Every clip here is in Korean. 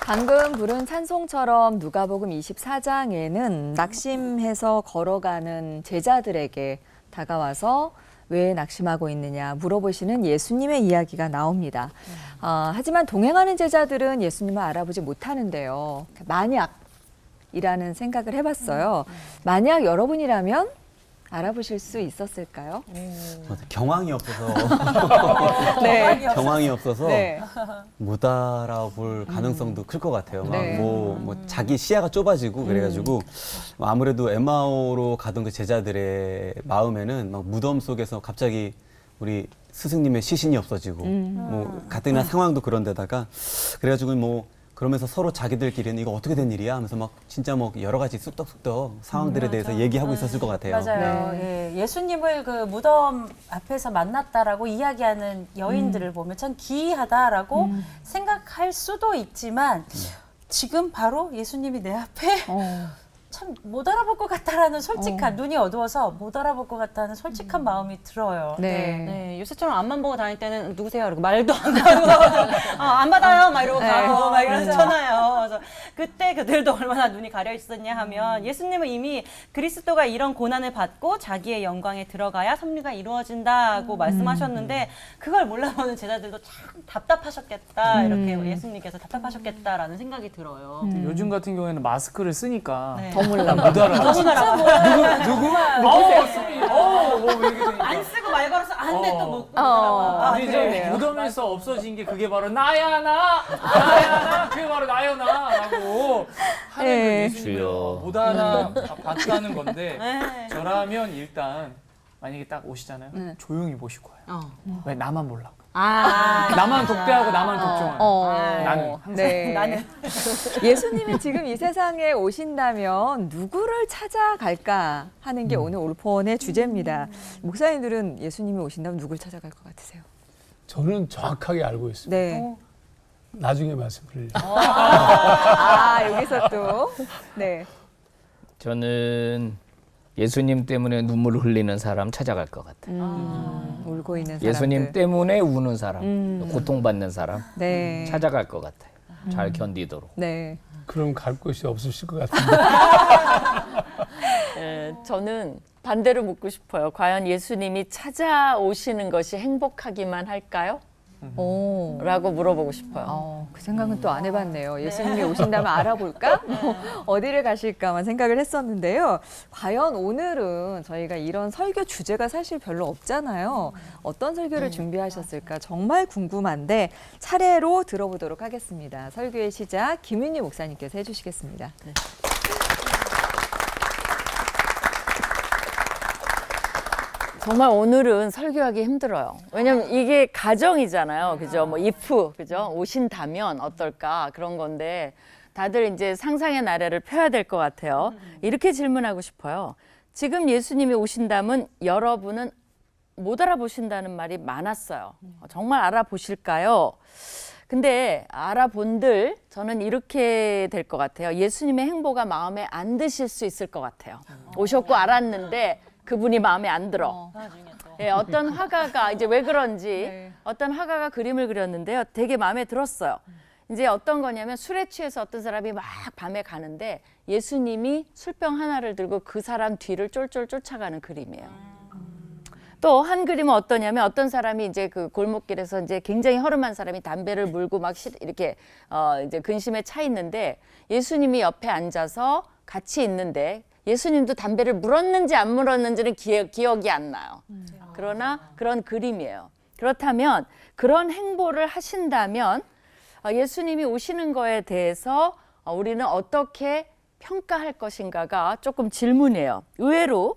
방금 부른 찬송처럼 누가복음 24장에는 낙심해서 걸어가는 제자들에게 다가와서 왜 낙심하고 있느냐 물어보시는 예수님의 이야기가 나옵니다. 하지만 동행하는 제자들은 예수님을 알아보지 못하는데요. 만약이라는 생각을 해봤어요. 만약 여러분이라면 알아보실 수 있었을까요? 경황이 없어서 네. 경황이 없어서 네. 못 알아볼 가능성도 클 것 같아요. 네. 뭐 자기 시야가 좁아지고 그래가지고 아무래도 엠마오로 가던 그 제자들의 마음에는 막 무덤 속에서 갑자기 우리 스승님의 시신이 없어지고 뭐 같은 상황도 그런데다가 그래가지고 뭐 그러면서 서로 자기들끼리는 이거 어떻게 된 일이야 하면서 막 진짜 뭐 여러 가지 쑥덕쑥덕 상황들에 대해서 얘기하고 있었을 것 같아요. 맞아요. 네. 예, 예수님을 그 무덤 앞에서 만났다라고 이야기하는 여인들을 보면 참 기이하다라고 생각할 수도 있지만 지금 바로 예수님이 내 앞에 참 못 알아볼 것 같다라는 솔직한 눈이 어두워서 못 알아볼 것 같다는 솔직한 마음이 들어요. 네. 네, 요새처럼 앞만 보고 다닐 때는 누구세요? 이러고 말도 안 하고 안 받아요? 막 이러고 가고 막 이러잖아요. 그래서 그때 그들도 얼마나 눈이 가려 있었냐 하면 예수님은 이미 그리스도가 이런 고난을 받고 자기의 영광에 들어가야 섭리가 이루어진다고 말씀하셨는데 그걸 몰라보는 제자들도 참 답답하셨겠다. 이렇게 예수님께서 답답하셨겠다라는 생각이 들어요. 요즘 같은 경우에는 마스크를 쓰니까 네. 더 몰라. 못 알아. 진짜 몰라요. 누구? 뭐 이렇게 되니까. 안 쓰고 말 걸어서 안 돼 또 못 어. 보더라고요. 근데 이제 무덤에서 없어진 게 그게 바로 나야 나 그게 바로 나야 나라고 하는 네. 그 예수님을 못 알아봤다는 건데 네. 저라면 일단 만약에 딱 오시잖아요. 조용히 보실 거예요. 왜 나만 몰라. 나만 독대하고 나만 독종하는. 나는 항상. 네. 나는. 예수님이 지금 이 세상에 오신다면 누구를 찾아갈까 하는 게 오늘 올포원의 주제입니다. 목사님들은 예수님이 오신다면 누굴 찾아갈 것 같으세요? 저는 정확하게 알고 있습니다. 네. 나중에 말씀드릴게요. 여기서 또. 네. 저는 예수님 때문에 눈물을 흘리는 사람 찾아갈 것 같아요. 울고 있는 사람들. 예수님 때문에 우는 사람, 고통받는 사람 네. 찾아갈 것 같아요. 잘 견디도록. 네. 그럼 갈 곳이 없으실 것 같은데. 네, 저는 반대로 묻고 싶어요. 과연 예수님이 찾아오시는 것이 행복하기만 할까요? 오. 라고 물어보고 싶어요. 그 생각은 또 안 해봤네요. 예수님이 오신다면 알아볼까? 어디를 가실까만 생각을 했었는데요. 과연 오늘은 저희가 이런 설교 주제가 사실 별로 없잖아요. 어떤 설교를 준비하셨을까 정말 궁금한데 차례로 들어보도록 하겠습니다. 설교의 시작 김윤희 목사님께서 해주시겠습니다. 네. 정말 오늘은 설교하기 힘들어요. 왜냐면 이게 가정이잖아요. 그죠? 뭐 if, 그죠? 오신다면 어떨까? 그런 건데 다들 이제 상상의 나래를 펴야 될 것 같아요. 이렇게 질문하고 싶어요. 지금 예수님이 오신다면 여러분은 못 알아보신다는 말이 많았어요. 정말 알아보실까요? 근데 알아본들 저는 이렇게 될 것 같아요. 예수님의 행보가 마음에 안 드실 수 있을 것 같아요. 오셨고 알았는데 그분이 마음에 안 들어. 예, 어떤 화가가 이제 왜 그런지 어떤 화가가 그림을 그렸는데요. 되게 마음에 들었어요. 이제 어떤 거냐면 술에 취해서 어떤 사람이 막 밤에 가는데 예수님이 술병 하나를 들고 그 사람 뒤를 쫄쫄 쫓아가는 그림이에요. 또 한 그림은 어떠냐면 어떤 사람이 이제 그 골목길에서 이제 굉장히 허름한 사람이 담배를 물고 막 이렇게 이제 근심에 차 있는데 예수님이 옆에 앉아서 같이 있는데 예수님도 담배를 물었는지 안 물었는지는 기억이 안 나요. 그러나 그런 그림이에요. 그렇다면 그런 행보를 하신다면 예수님이 오시는 거에 대해서 우리는 어떻게 평가할 것인가가 조금 질문이에요. 의외로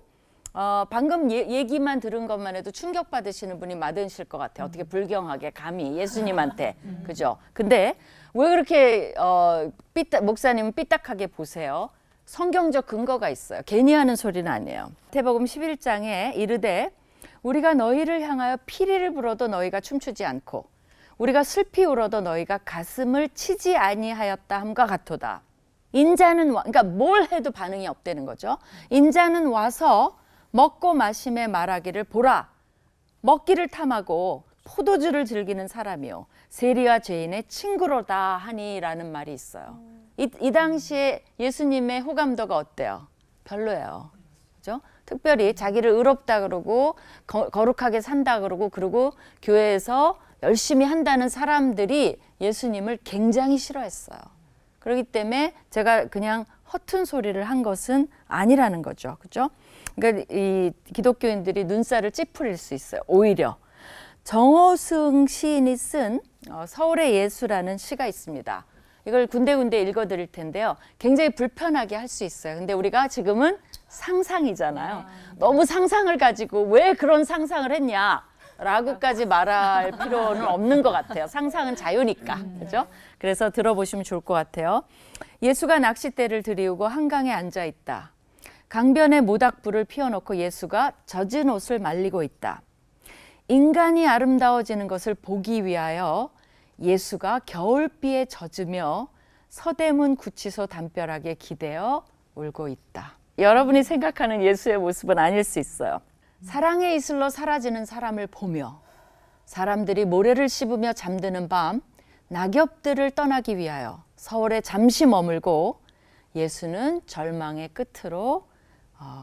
방금 얘기만 들은 것만 해도 충격받으시는 분이 많으실 것 같아요. 어떻게 불경하게 감히 예수님한테. 그죠? 근데 왜 그렇게 목사님은 삐딱하게 보세요? 성경적 근거가 있어요. 괜히 하는 소리는 아니에요. 마태복음 11장에 이르되 우리가 너희를 향하여 피리를 불어도 너희가 춤추지 않고 우리가 슬피 울어도 너희가 가슴을 치지 아니하였다 함과 같도다. 인자는 그러니까 뭘 해도 반응이 없다는 거죠. 인자는 와서 먹고 마심에 말하기를 보라. 먹기를 탐하고 포도주를 즐기는 사람이요 세리와 죄인의 친구로다 하니라는 말이 있어요. 이 당시에 예수님의 호감도가 어때요? 별로예요. 그죠? 특별히 자기를 의롭다 그러고 거룩하게 산다 그러고 교회에서 열심히 한다는 사람들이 예수님을 굉장히 싫어했어요. 그렇기 때문에 제가 그냥 허튼 소리를 한 것은 아니라는 거죠. 그죠? 그러니까 이 기독교인들이 눈살을 찌푸릴 수 있어요. 오히려 정호승 시인이 쓴 서울의 예수라는 시가 있습니다. 이걸 군데군데 읽어드릴 텐데요. 굉장히 불편하게 할 수 있어요. 근데 우리가 지금은 상상이잖아요. 너무 상상을 가지고 왜 그런 상상을 했냐 라고까지 말할 필요는 없는 것 같아요. 상상은 자유니까. 그죠? 그래서 들어보시면 좋을 것 같아요. 예수가 낚싯대를 들이우고 한강에 앉아 있다. 강변에 모닥불을 피워놓고 예수가 젖은 옷을 말리고 있다. 인간이 아름다워지는 것을 보기 위하여 예수가 겨울비에 젖으며 서대문 구치소 담벼락에 기대어 울고 있다. 여러분이 생각하는 예수의 모습은 아닐 수 있어요. 사랑의 이슬로 사라지는 사람을 보며 사람들이 모래를 씹으며 잠드는 밤 낙엽들을 떠나기 위하여 서울에 잠시 머물고 예수는 절망의 끝으로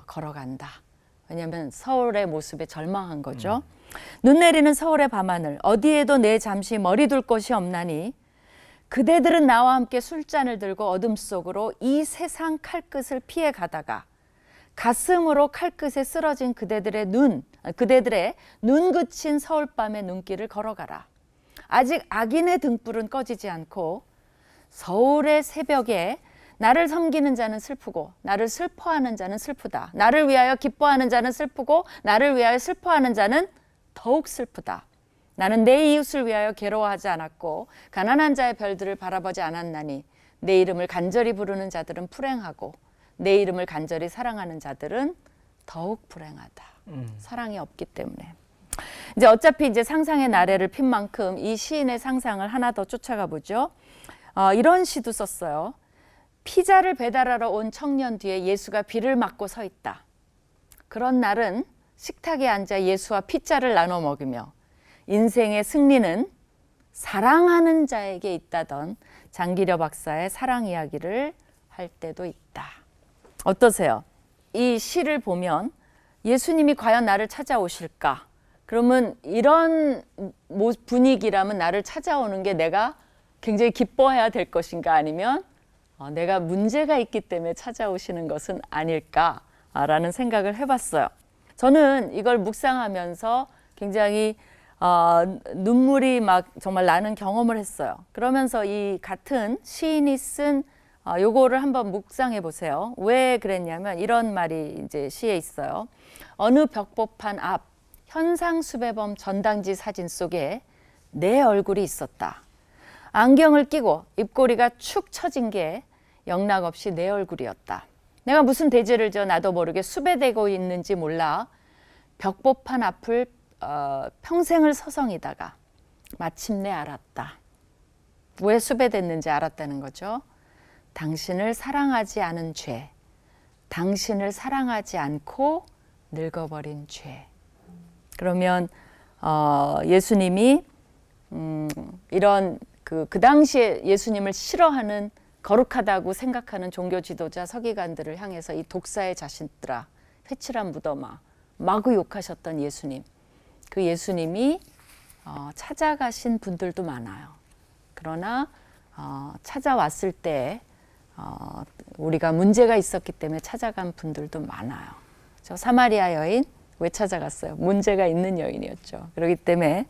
걸어간다. 왜냐하면 서울의 모습에 절망한 거죠. 눈 내리는 서울의 밤하늘 어디에도 내 잠시 머리 둘 곳이 없나니 그대들은 나와 함께 술잔을 들고 어둠 속으로 이 세상 칼끝을 피해 가다가 가슴으로 칼끝에 쓰러진 그대들의 눈 그친 서울밤의 눈길을 걸어가라. 아직 악인의 등불은 꺼지지 않고 서울의 새벽에 나를 섬기는 자는 슬프고 나를 슬퍼하는 자는 슬프다. 나를 위하여 기뻐하는 자는 슬프고 나를 위하여 슬퍼하는 자는 더욱 슬프다. 나는 내 이웃을 위하여 괴로워하지 않았고 가난한 자의 별들을 바라보지 않았나니 내 이름을 간절히 부르는 자들은 불행하고 내 이름을 간절히 사랑하는 자들은 더욱 불행하다. 사랑이 없기 때문에. 이제 어차피 이제 상상의 나래를 핀 만큼 이 시인의 상상을 하나 더 쫓아가 보죠. 이런 시도 썼어요. 피자를 배달하러 온 청년 뒤에 예수가 비를 맞고 서 있다. 그런 날은 식탁에 앉아 예수와 피자를 나눠 먹으며 인생의 승리는 사랑하는 자에게 있다던 장기려 박사의 사랑 이야기를 할 때도 있다. 어떠세요? 이 시를 보면 예수님이 과연 나를 찾아오실까? 그러면 이런 분위기라면 나를 찾아오는 게 내가 굉장히 기뻐해야 될 것인가 아니면 내가 문제가 있기 때문에 찾아오시는 것은 아닐까라는 생각을 해봤어요. 저는 이걸 묵상하면서 굉장히 눈물이 막 정말 나는 경험을 했어요. 그러면서 이 같은 시인이 쓴 요거를 한번 묵상해 보세요. 왜 그랬냐면 이런 말이 이제 시에 있어요. 어느 벽보판 앞 현상수배범 전당지 사진 속에 내 얼굴이 있었다. 안경을 끼고 입꼬리가 축 처진 게 영락없이 내 얼굴이었다. 내가 무슨 대죄를 져 나도 모르게 수배되고 있는지 몰라 벽보판 앞을 평생을 서성이다가 마침내 알았다. 왜 수배됐는지 알았다는 거죠. 당신을 사랑하지 않은 죄, 당신을 사랑하지 않고 늙어버린 죄. 그러면 예수님이 이런 그 당시에 예수님을 싫어하는 거룩하다고 생각하는 종교 지도자 서기관들을 향해서 이 독사의 자식들아, 회칠한 무덤아, 마구 욕하셨던 예수님. 그 예수님이 찾아가신 분들도 많아요. 그러나 찾아왔을 때 우리가 문제가 있었기 때문에 찾아간 분들도 많아요. 저 사마리아 여인 왜 찾아갔어요? 문제가 있는 여인이었죠. 그렇기 때문에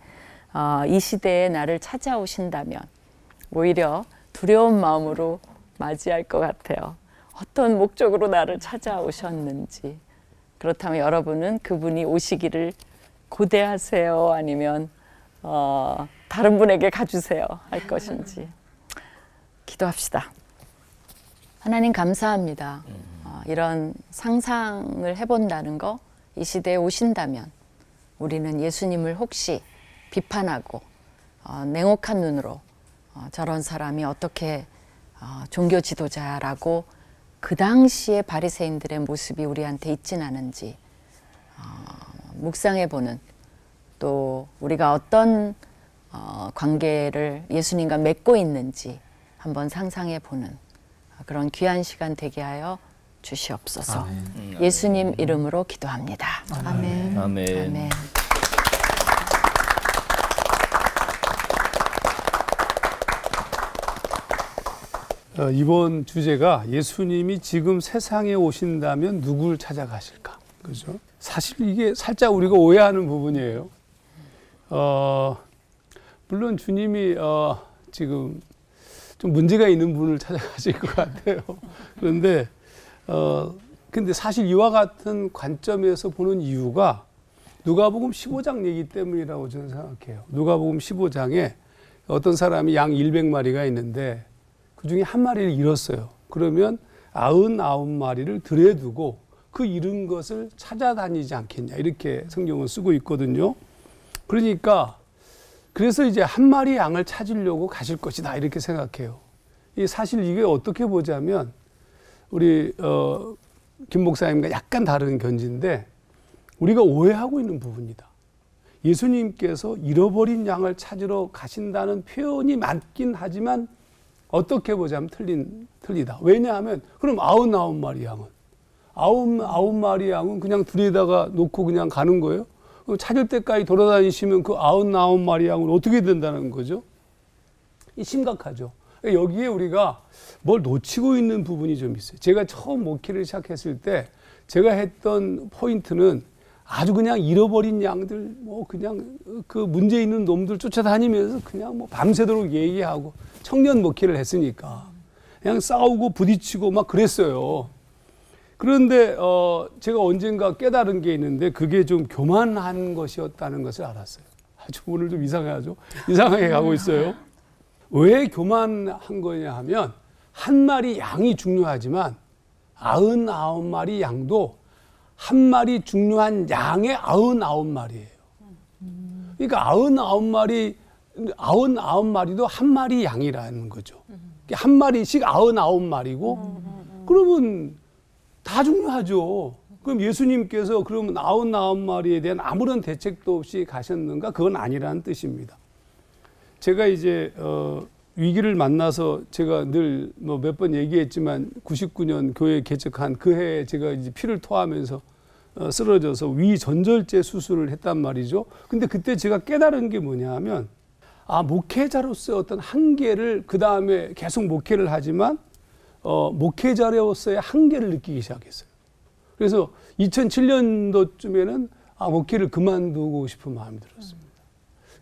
이 시대에 나를 찾아오신다면 오히려 두려운 마음으로 맞이할 것 같아요. 어떤 목적으로 나를 찾아오셨는지. 그렇다면 여러분은 그분이 오시기를 고대하세요? 아니면 다른 분에게 가주세요? 할 것인지. 기도합시다. 하나님 감사합니다. 이런 상상을 해본다는 거, 이 시대에 오신다면 우리는 예수님을 혹시 비판하고 냉혹한 눈으로 저런 사람이 어떻게 종교 지도자라고 그 당시에 바리새인들의 모습이 우리한테 있진 않은지 묵상해보는 또 우리가 어떤 관계를 예수님과 맺고 있는지 한번 상상해 보는 그런 귀한 시간 되게 하여 주시옵소서. 예수님 이름으로 기도합니다. 아멘. 아멘. 아멘. 이번 주제가 예수님이 지금 세상에 오신다면 누굴 찾아가실까? 그죠? 사실 이게 살짝 우리가 오해하는 부분이에요. 물론 주님이 지금 좀 문제가 있는 분을 찾아가실 것 같아요. 그런데 근데 사실 이와 같은 관점에서 보는 이유가 누가복음 15장 얘기 때문이라고 저는 생각해요. 누가복음 15장에 어떤 사람이 양 100마리가 있는데 그 중에 한 마리를 잃었어요. 그러면 99마리를 들에 두고 그 잃은 것을 찾아다니지 않겠냐 이렇게 성경은 쓰고 있거든요. 그러니까 그래서 이제 한 마리 양을 찾으려고 가실 것이다 이렇게 생각해요. 사실 이게 어떻게 보자면 우리 김 목사님과 약간 다른 견지인데 우리가 오해하고 있는 부분이다. 예수님께서 잃어버린 양을 찾으러 가신다는 표현이 맞긴 하지만 어떻게 보자면 틀리다. 왜냐하면 그럼 99마리 양은 99마리 양은 그냥 둘에다가 놓고 그냥 가는 거예요? 찾을 때까지 돌아다니시면 그 99마리 양은 어떻게 된다는 거죠? 심각하죠. 여기에 우리가 뭘 놓치고 있는 부분이 좀 있어요. 제가 처음 목회를 시작했을 때 제가 했던 포인트는 아주 그냥 잃어버린 양들 뭐 그냥 그 문제 있는 놈들 쫓아다니면서 그냥 뭐 밤새도록 얘기하고 청년 목회를 했으니까 그냥 싸우고 부딪히고 막 그랬어요. 그런데 제가 언젠가 깨달은 게 있는데 그게 좀 교만한 것이었다는 것을 알았어요. 아주 오늘 좀 이상하죠? 이상하게 가고 있어요. 왜 교만한 거냐 하면 한 마리 양이 중요하지만 99마리 양도 한 마리 중요한 양의 99마리예요. 그러니까 99마리도 한 마리 양이라는 거죠. 한 마리씩 99마리고 그러면 다 중요하죠. 그럼 예수님께서 그러면 99마리에 대한 아무런 대책도 없이 가셨는가? 그건 아니라는 뜻입니다. 제가 이제 위기를 만나서 제가 늘 뭐 몇 번 얘기했지만 99년 교회 개척한 그 해에 제가 이제 피를 토하면서 쓰러져서 위전절제 수술을 했단 말이죠. 근데 그때 제가 깨달은 게 뭐냐 하면 목회자로서의 어떤 한계를 그 다음에 계속 목회를 하지만 목회자로서의 한계를 느끼기 시작했어요. 그래서 2007년도쯤에는 목회를 그만두고 싶은 마음이 들었습니다.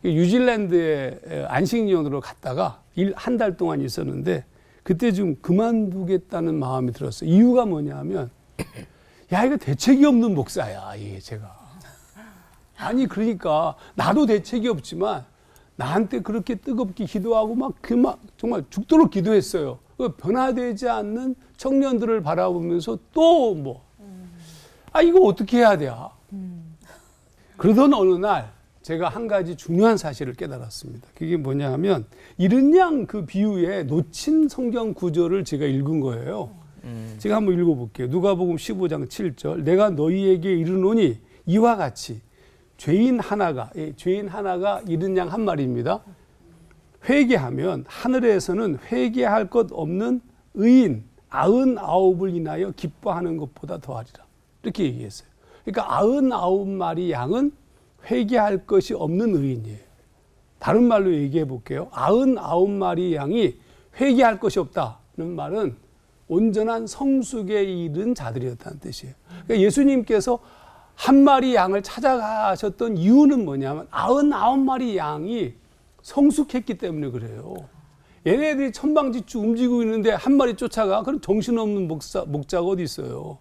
뉴질랜드에 안식년으로 갔다가 한 달 동안 있었는데 그때 좀 그만두겠다는 마음이 들었어요. 이유가 뭐냐면 야 이거 대책이 없는 목사야 이게 제가. 아니 그러니까 나도 대책이 없지만 나한테 그렇게 뜨겁게 기도하고 막 정말 죽도록 기도했어요. 변화되지 않는 청년들을 바라보면서 또 뭐 이거 어떻게 해야 돼? 그러던 어느 날 제가 한 가지 중요한 사실을 깨달았습니다. 그게 뭐냐 하면 잃은 양 그 비유에 놓친 성경 구절을 제가 읽은 거예요. 제가 한번 읽어볼게요. 누가복음 15장 7절 내가 너희에게 이르노니 이와 같이 죄인 하나가 잃은 양 한 마리입니다. 회개하면 하늘에서는 회개할 것 없는 의인 99을 인하여 기뻐하는 것보다 더하리라. 이렇게 얘기했어요. 그러니까 99마리 양은 회개할 것이 없는 의인이에요. 다른 말로 얘기해 볼게요. 99마리 양이 회개할 것이 없다는 말은 온전한 성숙에 이른 자들이었다는 뜻이에요. 그러니까 예수님께서 한 마리 양을 찾아가셨던 이유는 뭐냐면 99마리 양이 성숙했기 때문에 그래요. 얘네들이 천방지축 움직이고 있는데 한 마리 쫓아가? 그럼 정신없는 목자가 어디 있어요.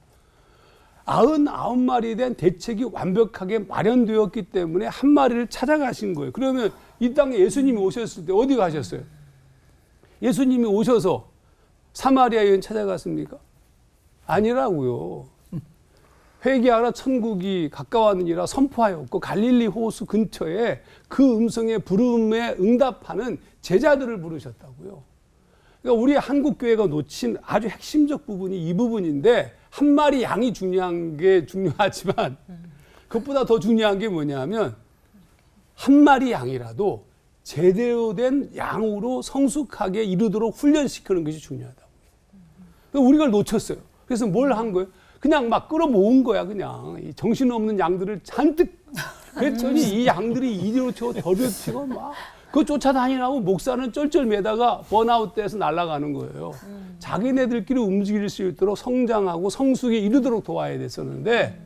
99마리에 대한 대책이 완벽하게 마련되었기 때문에 한 마리를 찾아가신 거예요. 그러면 이 땅에 예수님이 오셨을 때 어디 가셨어요? 예수님이 오셔서 사마리아 여인 찾아갔습니까? 아니라고요. 회개하라 천국이 가까웠느니라 선포하였고 갈릴리 호수 근처에 그 음성의 부름에 응답하는 제자들을 부르셨다고요. 그러니까 우리 한국 교회가 놓친 아주 핵심적 부분이 이 부분인데 한 마리 양이 중요한 게 중요하지만 그것보다 더 중요한 게 뭐냐면 한 마리 양이라도 제대로 된 양으로 성숙하게 이르도록 훈련시키는 것이 중요하다고. 우리가 놓쳤어요. 그래서 뭘 한 거예요? 그냥 막 끌어모은 거야. 그냥 이 정신없는 양들을 잔뜩. 그랬더니 이 양들이 이리로 치고 저리로 치고 막 그거 쫓아다니라고 목사는 쩔쩔매다가 번아웃돼서 날아가는 거예요. 자기네들끼리 움직일 수 있도록 성장하고 성숙에 이르도록 도와야 됐었는데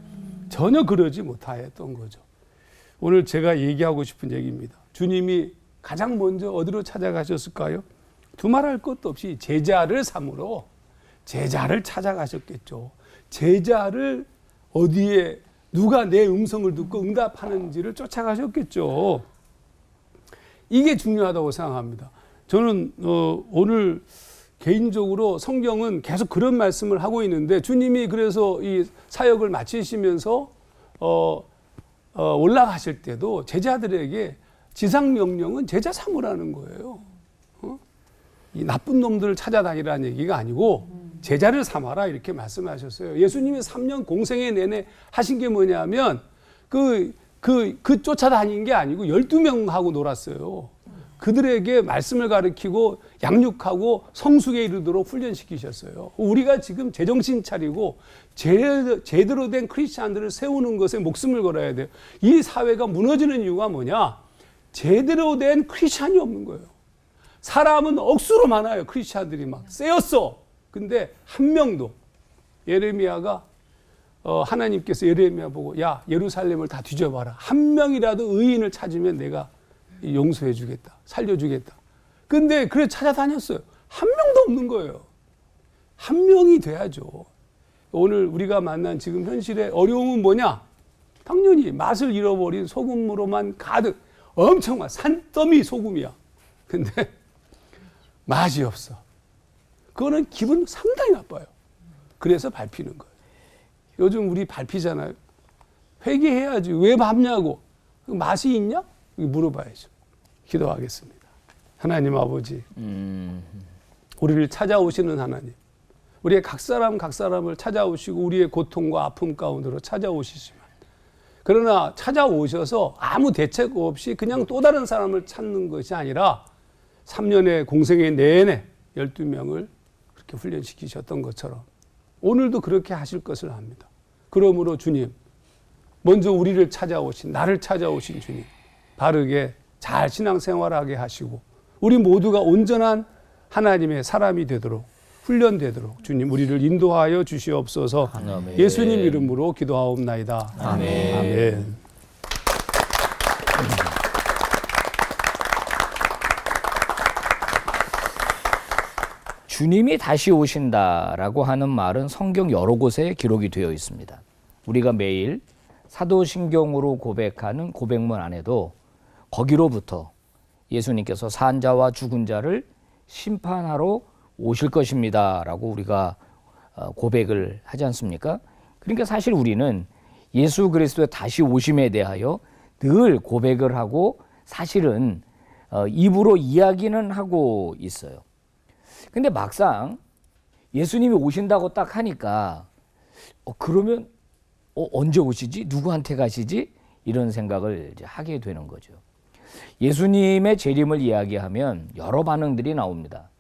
전혀 그러지 못했던 거죠. 오늘 제가 얘기하고 싶은 얘기입니다. 주님이 가장 먼저 어디로 찾아가셨을까요? 두말할 것도 없이 제자를 삼으러 제자를 찾아가셨겠죠. 제자를 어디에 누가 내 음성을 듣고 응답하는지를 쫓아가셨겠죠. 이게 중요하다고 생각합니다. 저는 오늘 개인적으로 성경은 계속 그런 말씀을 하고 있는데 주님이 그래서 이 사역을 마치시면서 올라가실 때도 제자들에게 지상 명령은 제자 삼으라는 거예요. 이 나쁜 놈들을 찾아다니라는 얘기가 아니고 제자를 삼아라 이렇게 말씀하셨어요. 예수님이 3년 공생애 내내 하신 게 뭐냐면 그 쫓아다닌 게 아니고 12명하고 놀았어요. 그들에게 말씀을 가르치고 양육하고 성숙에 이르도록 훈련시키셨어요. 우리가 지금 제정신 차리고 제대로 된 크리스찬들을 세우는 것에 목숨을 걸어야 돼요. 이 사회가 무너지는 이유가 뭐냐? 제대로 된 크리스찬이 없는 거예요. 사람은 억수로 많아요. 크리스찬들이 막 세였어. 근데 한 명도 예레미야가 하나님께서 예레미야 보고 야 예루살렘을 다 뒤져봐라. 한 명이라도 의인을 찾으면 내가 용서해 주겠다. 살려주겠다. 근데 그래 찾아다녔어요. 한 명도 없는 거예요. 한 명이 돼야죠. 오늘 우리가 만난 지금 현실의 어려움은 뭐냐? 당연히 맛을 잃어버린 소금으로만 가득 엄청 많아. 산더미 소금이야. 근데 맛이 없어. 그거는 기분 상당히 나빠요. 그래서 밟히는 거예요. 요즘 우리 밟히잖아요. 회개해야지. 왜 밟냐고. 맛이 있냐? 물어봐야죠. 기도하겠습니다. 하나님 아버지, 우리를 찾아오시는 하나님, 우리의 각 사람을 찾아오시고 우리의 고통과 아픔 가운데로 찾아오시지만 그러나 찾아오셔서 아무 대책 없이 그냥 또 다른 사람을 찾는 것이 아니라 3년의 공생애 내내 12명을 그렇게 훈련시키셨던 것처럼 오늘도 그렇게 하실 것을 압니다. 그러므로 주님, 먼저 우리를 찾아오신, 나를 찾아오신 주님, 바르게 잘 신앙생활하게 하시고 우리 모두가 온전한 하나님의 사람이 되도록 훈련되도록 주님 우리를 인도하여 주시옵소서. 아멘. 예수님 이름으로 기도하옵나이다. 아멘. 아멘. 주님이 다시 오신다라고 하는 말은 성경 여러 곳에 기록이 되어 있습니다. 우리가 매일 사도신경으로 고백하는 고백문 안에도 거기로부터 예수님께서 산 자와 죽은 자를 심판하러 오실 것입니다 라고 우리가 고백을 하지 않습니까? 그러니까 사실 우리는 예수 그리스도의 다시 오심에 대하여 늘 고백을 하고 사실은 입으로 이야기는 하고 있어요. 근데 막상 예수님이 오신다고 딱 하니까 그러면 언제 오시지? 누구한테 가시지? 이런 생각을 이제 하게 되는 거죠. 예수님의 재림을 이야기하면 여러 반응들이 나옵니다.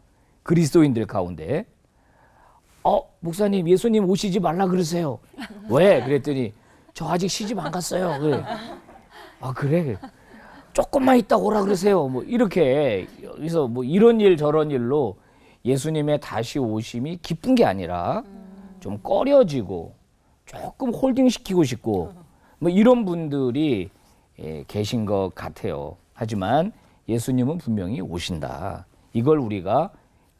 그리스도인들 가운데 목사님 예수님 오시지 말라 그러세요. 왜? 그랬더니 저 아직 시집 안 갔어요. 그래. 그래? 조금만 있다 오라 그러세요. 뭐 이렇게 여기서 뭐 이런 일 저런 일로 예수님의 다시 오심이 기쁜 게 아니라 좀 꺼려지고 조금 홀딩시키고 싶고 뭐 이런 분들이 계신 것 같아요. 하지만 예수님은 분명히 오신다. 이걸 우리가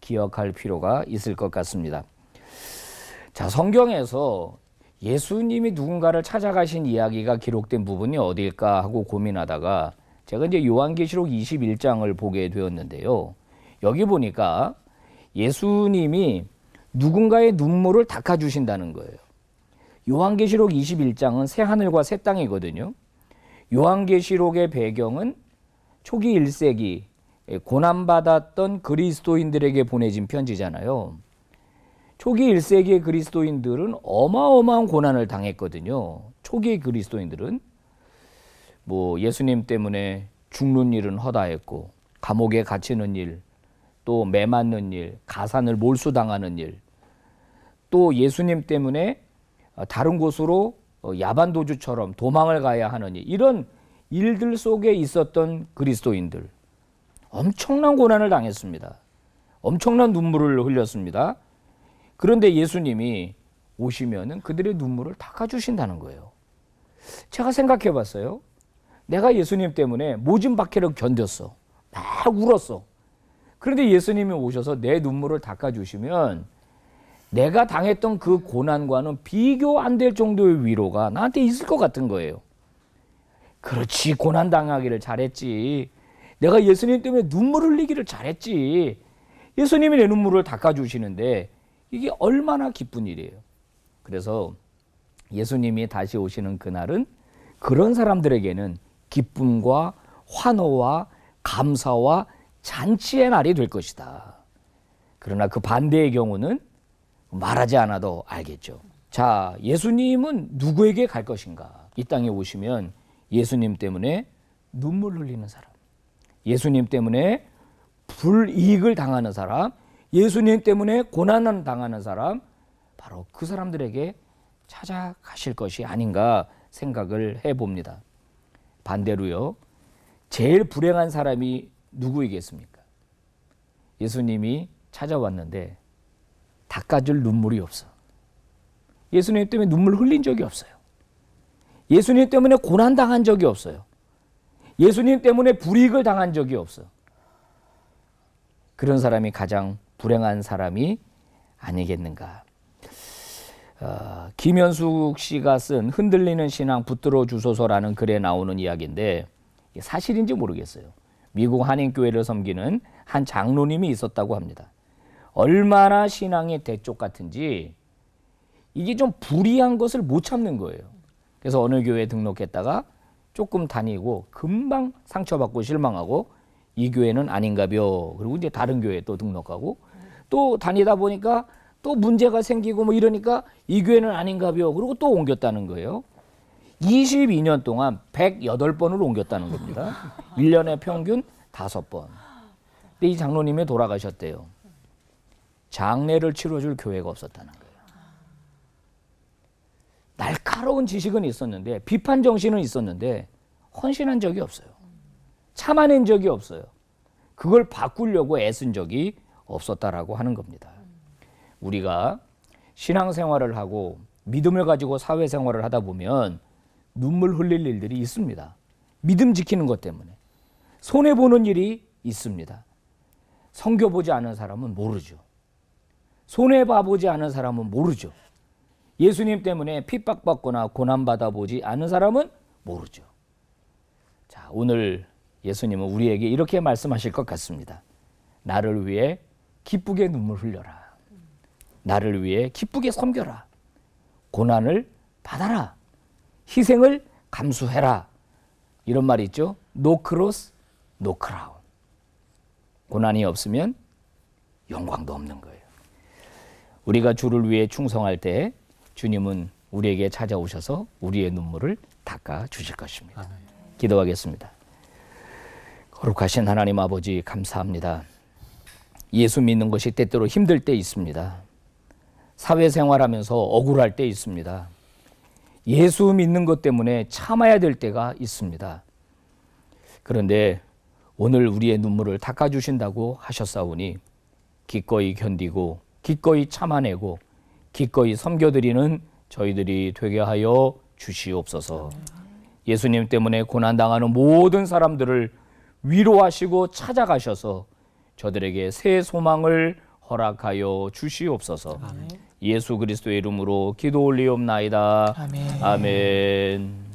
기억할 필요가 있을 것 같습니다. 자, 성경에서 예수님이 누군가를 찾아가신 이야기가 기록된 부분이 어디일까 하고 고민하다가 제가 이제 요한계시록 21장을 보게 되었는데요. 여기 보니까 예수님이 누군가의 눈물을 닦아주신다는 거예요. 요한계시록 21장은 새 하늘과 새 땅이거든요. 요한계시록의 배경은 초기 1세기 고난받았던 그리스도인들에게 보내진 편지잖아요. 초기 1세기의 그리스도인들은 어마어마한 고난을 당했거든요. 초기의 그리스도인들은. 뭐 예수님 때문에 죽는 일은 허다했고 감옥에 갇히는 일, 또 매 맞는 일, 가산을 몰수당하는 일, 또 예수님 때문에 다른 곳으로 야반도주처럼 도망을 가야 하는 일, 이런 일들 속에 있었던 그리스도인들 엄청난 고난을 당했습니다. 엄청난 눈물을 흘렸습니다. 그런데 예수님이 오시면은 그들의 눈물을 닦아주신다는 거예요. 제가 생각해 봤어요. 내가 예수님 때문에 모진 박해를 견뎠어. 막 울었어. 그런데 예수님이 오셔서 내 눈물을 닦아주시면 내가 당했던 그 고난과는 비교 안 될 정도의 위로가 나한테 있을 것 같은 거예요. 그렇지, 고난 당하기를 잘했지. 내가 예수님 때문에 눈물 흘리기를 잘했지. 예수님이 내 눈물을 닦아주시는데 이게 얼마나 기쁜 일이에요. 그래서 예수님이 다시 오시는 그날은 그런 사람들에게는 기쁨과 환호와 감사와 잔치의 날이 될 것이다. 그러나 그 반대의 경우는 말하지 않아도 알겠죠. 자, 예수님은 누구에게 갈 것인가? 이 땅에 오시면 예수님 때문에 눈물 흘리는 사람, 예수님 때문에 불이익을 당하는 사람, 예수님 때문에 고난을 당하는 사람, 바로 그 사람들에게 찾아가실 것이 아닌가 생각을 해봅니다. 반대로요, 제일 불행한 사람이 누구이겠습니까? 예수님이 찾아왔는데 닦아줄 눈물이 없어. 예수님 때문에 눈물 흘린 적이 없어요. 예수님 때문에 고난당한 적이 없어요. 예수님 때문에 불이익을 당한 적이 없어. 그런 사람이 가장 불행한 사람이 아니겠는가. 김현숙 씨가 쓴 흔들리는 신앙 붙들어 주소서라는 글에 나오는 이야기인데 사실인지 모르겠어요. 미국 한인교회를 섬기는 한 장로님이 있었다고 합니다. 얼마나 신앙이 대쪽 같은지 이게 좀 불이한 것을 못 참는 거예요. 그래서 어느 교회에 등록했다가 조금 다니고 금방 상처받고 실망하고 이 교회는 아닌가벼. 그리고 이제 다른 교회에 또 등록하고 또 다니다 보니까 또 문제가 생기고 뭐 이러니까 이 교회는 아닌가벼. 그리고 또 옮겼다는 거예요. 22년 동안 108번을 옮겼다는 겁니다. 1년에 평균 5번. 근데 이 장로님이 돌아가셨대요. 장례를 치러줄 교회가 없었다는 거예요. 날카로운 지식은 있었는데 비판 정신은 있었는데 헌신한 적이 없어요. 참아낸 적이 없어요. 그걸 바꾸려고 애쓴 적이 없었다라고 하는 겁니다. 우리가 신앙생활을 하고 믿음을 가지고 사회생활을 하다 보면 눈물 흘릴 일들이 있습니다. 믿음 지키는 것 때문에. 손해보는 일이 있습니다. 성겨보지 않은 사람은 모르죠. 손해봐보지 않은 사람은 모르죠. 예수님 때문에 핍박받거나 고난받아보지 않은 사람은 모르죠. 자, 오늘 예수님은 우리에게 이렇게 말씀하실 것 같습니다. 나를 위해 기쁘게 눈물 흘려라. 나를 위해 기쁘게 섬겨라. 고난을 받아라. 희생을 감수해라. 이런 말이 있죠. No cross, no crown. 고난이 없으면 영광도 없는 거예요. 우리가 주를 위해 충성할 때 주님은 우리에게 찾아오셔서 우리의 눈물을 닦아 주실 것입니다. 아멘. 기도하겠습니다. 거룩하신 하나님 아버지 감사합니다. 예수 믿는 것이 때때로 힘들 때 있습니다. 사회생활하면서 억울할 때 있습니다. 예수 믿는 것 때문에 참아야 될 때가 있습니다. 그런데 오늘 우리의 눈물을 닦아주신다고 하셨사오니 기꺼이 견디고 기꺼이 참아내고 기꺼이 섬겨드리는 저희들이 되게 하여 주시옵소서. 예수님 때문에 고난당하는 모든 사람들을 위로하시고 찾아가셔서 저들에게 새 소망을 허락하여 주시옵소서. 아멘. 예수 그리스도의 이름으로 기도 올리옵나이다. 아멘. 아멘.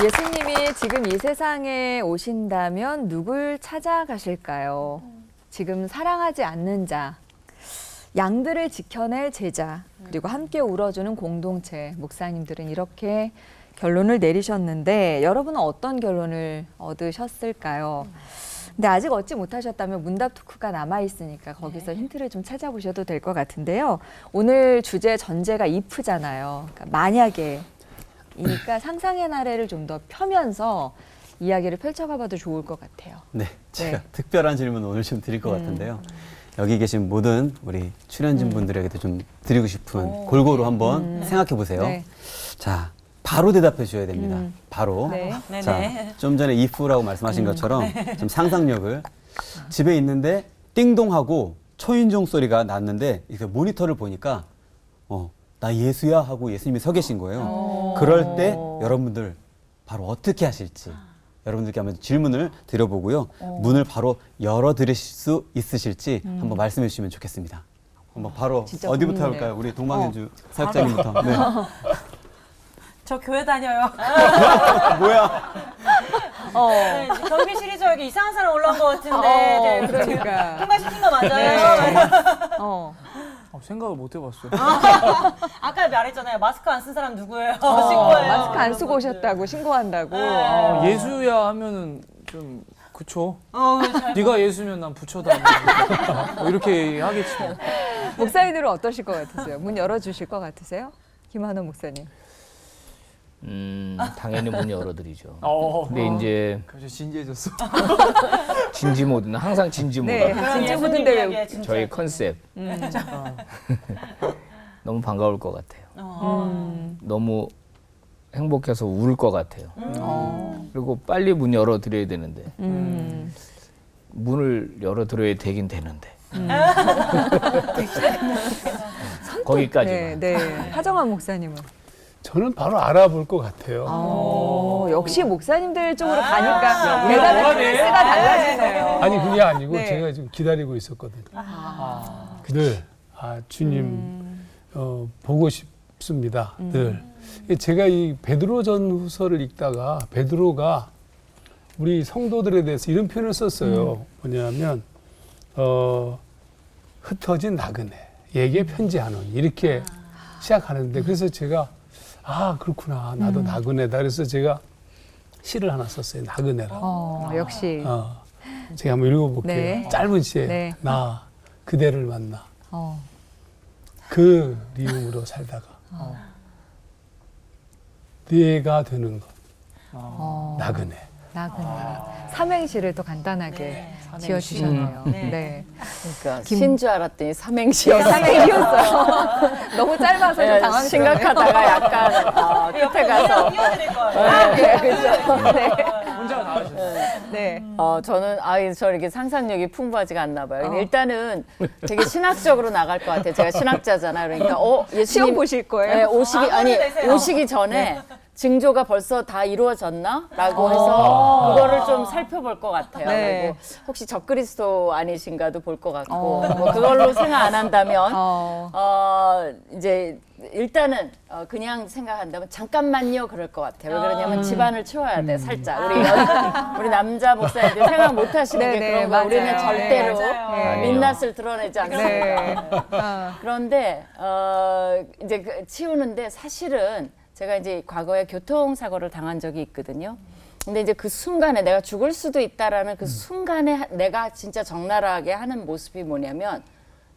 예수님이 지금 이 세상에 오신다면 누굴 찾아가실까요? 지금 사랑하지 않는 자, 양들을 지켜낼 제자, 그리고 함께 울어주는 공동체, 목사님들은 이렇게 결론을 내리셨는데 여러분은 어떤 결론을 얻으셨을까요? 근데 아직 얻지 못하셨다면 문답 토크가 남아 있으니까 거기서 힌트를 좀 찾아보셔도 될 것 같은데요. 오늘 주제 전제가 if잖아요. 그러니까 만약에이니까 상상의 나래를 좀 더 펴면서 이야기를 펼쳐가봐도 좋을 것 같아요. 네, 제가 네. 특별한 질문 오늘 좀 드릴 것 같은데요. 여기 계신 모든 우리 출연진 분들에게도 좀 드리고 싶은 골고루 한번 생각해 보세요. 네. 자, 바로 대답해 주셔야 됩니다. 바로. 네. 자, 네네. 좀 전에 if라고 말씀하신 것처럼 좀 상상력을 집에 있는데 띵동하고 초인종 소리가 났는데 이렇게 모니터를 보니까 나 예수야 하고 예수님이 서 계신 거예요. 그럴 때 여러분들 바로 어떻게 하실지 여러분들께 한번 질문을 드려보고요. 문을 바로 열어드릴 수 있으실지 한번 말씀해 주시면 좋겠습니다. 한번 바로 진짜 어디부터 궁금해요. 할까요? 우리 동방현주 사역자님부터. 네. 저 교회 다녀요. 뭐야? 네, 경비실이 저기 이상한 사람 올라온 것 같은데 네, 그러니까. 통과시킨 거 맞아요? 생각을 못 해봤어요. 아까 말했잖아요. 마스크 안 쓴 사람 누구예요? 마스크 안 쓰고 오셨다고 신고한다고. 예수야 하면은 좀 그쵸. 네가 예수면 난 부처다. 뭐 이렇게 하겠지. 뭐. 목사님들은 어떠실 것 같으세요? 문 열어주실 것 같으세요? 김한호 목사님. 당연히 문 열어드리죠. 근데 네, 이제 갑자기 진지해졌어. 진지 모드는 항상 진지 모드. 네, 그런 진짜 예수님 모든데 왜 이야기야, 진짜. 저희 컨셉. 너무 반가울 것 같아요. 너무 행복해서 울 것 같아요. 그리고 빨리 문 열어드려야 되는데 문을 열어드려야 되긴 되는데 거기까지만. 네. 하정환 목사님은. 저는 바로 알아볼 것 같아요. 역시 목사님들 쪽으로 가니까 대답의 클래스가 달라지네요. 아니 그게 아니고 네. 제가 지금 기다리고 있었거든요. 늘 주님 보고 싶습니다. 늘 제가 이 베드로전후서를 읽다가 베드로가 우리 성도들에 대해서 이런 표현을 썼어요. 뭐냐면 흩어진 나그네에게 편지하는 이렇게 시작하는데 그래서 제가 그렇구나 나도 나그네다 그래서 제가 시를 하나 썼어요. 나그네라고. 역시. 제가 한번 읽어볼게요. 네. 짧은 시에 네. 나 그대를 만나 어. 그 리움으로 살다가 네가 되는 것 나그네. 나그네. 삼행시를 또 간단하게 지어주셨네요. 네. 그러니까 신줄 알았더니 삼행시였어요. 삼행시였어요. 너무 짧아서 좀 네, 당황스러워요. 심각하다가 약간 끝에 가서 띄워드릴 거예요. 네, 그렇죠. 혼자 나가셨어요. 네. 저는 저 이렇게 상상력이 풍부하지가 않나 봐요. 근데 일단은 되게 신학적으로 나갈 것 같아요. 제가 신학자잖아요. 그러니까 예수님 시험 보실 거예요? 네, 내세요. 오시기 전에 징조가 벌써 다 이루어졌나? 라고 해서 그거를 좀 살펴볼 것 같아요. 네. 그리고 혹시 적그리스도 아니신가도 볼 것 같고 뭐 그걸로 생각 안 한다면 이제 일단은 그냥 생각한다면 잠깐만요 그럴 것 같아요. 왜 그러냐면 집안을 치워야 돼 살짝. 우리 남자 목사님들 생각 못 하시는 게 네네, 그런 거 우리는 맞아요. 절대로 네, 맞아요. 민낯을 드러내지 않습니다. 네. 그런데 이제 치우는데 사실은 제가 이제 과거에 교통사고를 당한 적이 있거든요. 근데 이제 그 순간에 내가 죽을 수도 있다라는 그 순간에 내가 진짜 적나라하게 하는 모습이 뭐냐면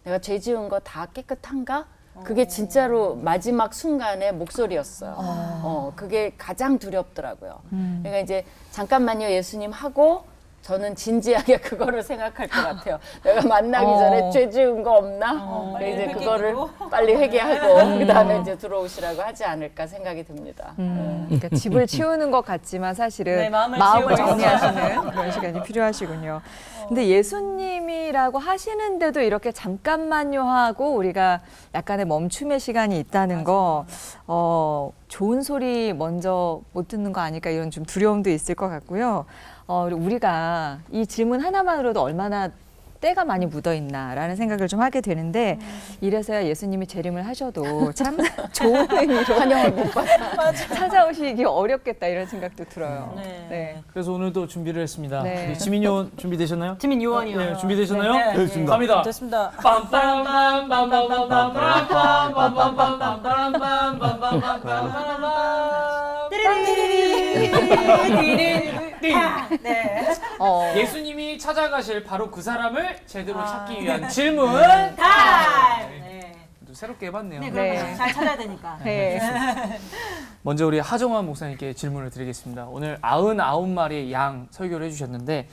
내가 죄 지은 거 다 깨끗한가? 그게 진짜로 마지막 순간의 목소리였어요. 그게 가장 두렵더라고요. 그러니까 이제 잠깐만요 예수님 하고 저는 진지하게 그거를 생각할 것 같아요. 내가 만나기 전에 죄 지은 거 없나? 이제 그거를 빨리 회개하고 그다음에 이제 들어오시라고 하지 않을까 생각이 듭니다. 그러니까 집을 치우는 것 같지만 사실은 네, 마음을 마음을 치우고 정리하시는 그런 시간이 필요하시군요. 근데 예수님이라고 하시는데도 이렇게 잠깐만요 하고 우리가 약간의 멈춤의 시간이 있다는 거 좋은 소리 먼저 못 듣는 거 아닐까 이런 좀 두려움도 있을 것 같고요. 우리가 이 질문 하나만으로도 얼마나 때가 많이 묻어있나라는 생각을 좀 하게 되는데 이래서야 예수님이 재림을 하셔도 참 좋은 의미로 환영을 못 받아 찾아오시기 어렵겠다 이런 생각도 들어요. 네. 그래서 오늘도 준비를 했습니다. 네. 우리 지민 요원 준비되셨나요? 지민 요원이요. 네, 준비되셨나요? 네, 네. 좋습니다. 갑니다. 됐습니다. 네. 예수님이 예수님이 찾아가실 바로 그 사람을 제대로 찾기 위한 질문 타임! 네. 또 새롭게 해봤네요. 네, 그럼 잘 찾아야 되니까. 네. 먼저 우리 하정환 목사님께 질문을 드리겠습니다. 오늘 99마리의 양 설교를 해주셨는데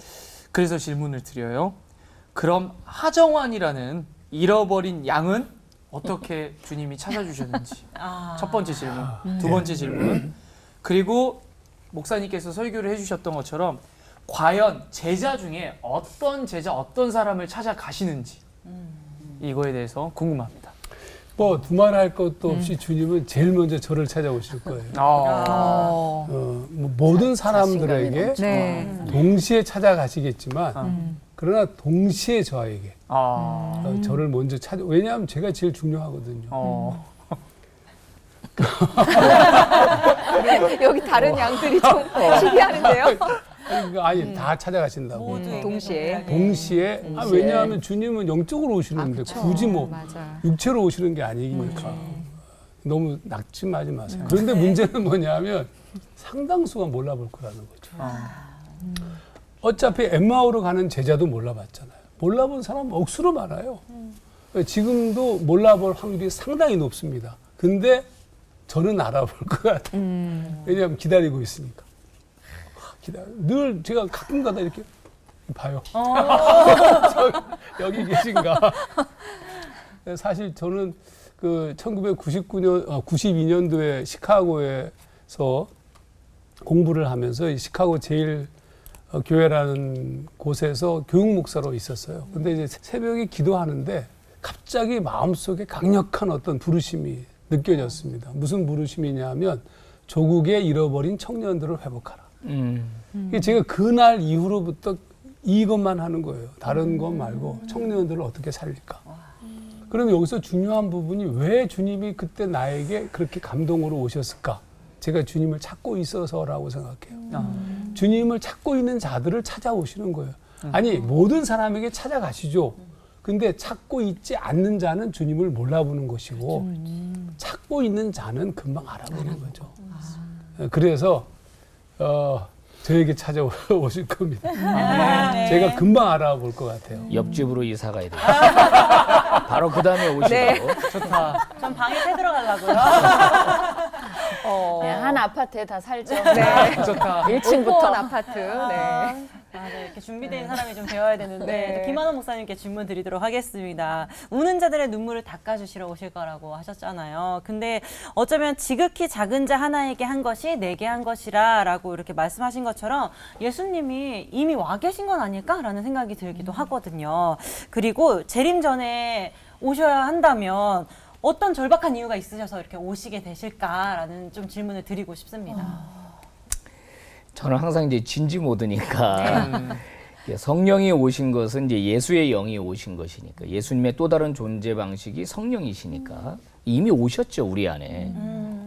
그래서 질문을 드려요. 그럼 하정환이라는 잃어버린 양은 어떻게 주님이 찾아주셨는지. 첫 번째 질문. 두 번째 질문. 그리고 목사님께서 설교를 해주셨던 것처럼 과연 제자 중에 어떤 제자, 어떤 사람을 찾아가시는지 이거에 대해서 궁금합니다. 뭐 두말할 것도 없이 주님은 제일 먼저 저를 찾아오실 거예요. 뭐 모든 사람들에게 네. 동시에 찾아가시겠지만 그러나 동시에 저에게 저를 먼저 찾아. 왜냐하면 제가 제일 중요하거든요. 여기 다른 양들이 좀 시기하는데요. 아니 다 찾아가신다고. 동시에. 동시에. 왜냐하면 주님은 영적으로 오시는데 굳이 뭐 맞아. 육체로 오시는 게 아니니까. 너무 낙심하지 마세요. 그런데 문제는 뭐냐면 상당수가 몰라볼 거라는 거죠. 어차피 엠마오로 가는 제자도 몰라봤잖아요. 몰라본 사람 억수로 많아요. 지금도 몰라볼 확률이 상당히 높습니다. 근데 저는 알아볼 것 같아요. 왜냐하면 기다리고 있으니까. 늘 제가 가끔가다 이렇게 봐요. 여기 계신가. 사실 저는 그 92년도에 시카고에서 공부를 하면서 시카고 제일 교회라는 곳에서 교육 목사로 있었어요. 근데 이제 새벽에 기도하는데 갑자기 마음속에 강력한 어떤 부르심이 느껴졌습니다. 무슨 부르심이냐면 조국의 잃어버린 청년들을 회복하라. 제가 그날 이후로부터 이것만 하는 거예요. 다른 것 말고 청년들을 어떻게 살릴까. 그럼 여기서 중요한 부분이 왜 주님이 그때 나에게 그렇게 감동으로 오셨을까? 제가 주님을 찾고 있어서라고 생각해요. 주님을 찾고 있는 자들을 찾아오시는 거예요. 아니 모든 사람에게 찾아가시죠. 근데 찾고 있지 않는 자는 주님을 몰라보는 것이고 찾고 있는 자는 금방 알아보는 거죠. 그래서 저에게 찾아오실 겁니다. 제가 금방 알아볼 것 같아요. 옆집으로 이사 가야 돼요. 바로 그 다음에 오시고. 네. 좋다. 전 방에 새 들어가려고요. 네, 한 아파트에 다 살죠. 네. 좋다. 1층부터. 아파트. 네. 네, 이렇게 준비된 사람이 좀 되어야 되는데 네. 또 김한원 목사님께 질문 드리도록 하겠습니다. 우는 자들의 눈물을 닦아주시러 오실 거라고 하셨잖아요. 근데 어쩌면 지극히 작은 자 하나에게 한 것이 내게 한 것이라 라고 이렇게 말씀하신 것처럼 예수님이 이미 와 계신 건 아닐까라는 생각이 들기도 하거든요. 그리고 재림 전에 오셔야 한다면 어떤 절박한 이유가 있으셔서 이렇게 오시게 되실까라는 좀 질문을 드리고 싶습니다. 저는 항상 이제 진지 모드니까 성령이 오신 것은 이제 예수의 영이 오신 것이니까 예수님의 또 다른 존재 방식이 성령이시니까 이미 오셨죠 우리 안에.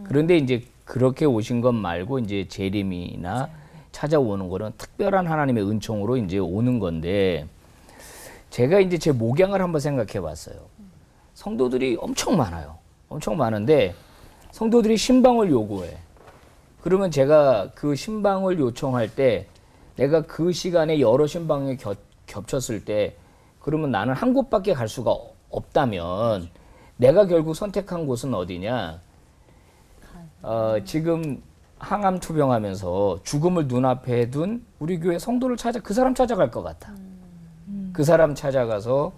그런데 이제 그렇게 오신 것 말고 이제 재림이나 찾아오는 거는 특별한 하나님의 은총으로 이제 오는 건데 제가 이제 제 목양을 한번 생각해봤어요. 성도들이 엄청 많아요. 엄청 많은데 성도들이 신방을 요구해. 그러면 제가 그 신방을 요청할 때 내가 그 시간에 여러 신방이 겹쳤을 때 그러면 나는 한 곳밖에 갈 수가 없다면 내가 결국 선택한 곳은 어디냐? 지금 항암 투병하면서 죽음을 눈앞에 둔 우리 교회 성도를 그 사람 찾아갈 것 같아. 그 사람 찾아가서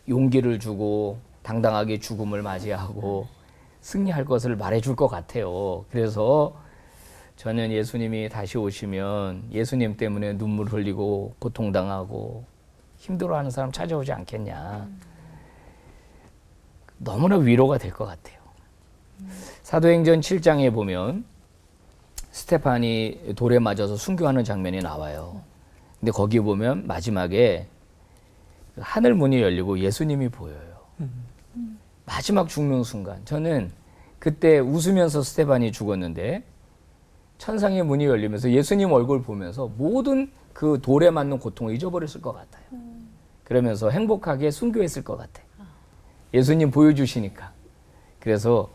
용기를 주고 당당하게 죽음을 맞이하고 승리할 것을 말해줄 것 같아요. 그래서 저는 예수님이 다시 오시면 예수님 때문에 눈물 흘리고 고통당하고 힘들어하는 사람 찾아오지 않겠냐. 너무나 위로가 될 것 같아요. 사도행전 7장에 보면 스테판이 돌에 맞아서 순교하는 장면이 나와요. 근데 거기 보면 마지막에 하늘 문이 열리고 예수님이 보여요. 마지막 죽는 순간 저는 그때 웃으면서 스테반이 죽었는데 천상의 문이 열리면서 예수님 얼굴 보면서 모든 그 돌에 맞는 고통을 잊어버렸을 것 같아요. 그러면서 행복하게 순교했을 것 같아요. 예수님 보여주시니까. 그래서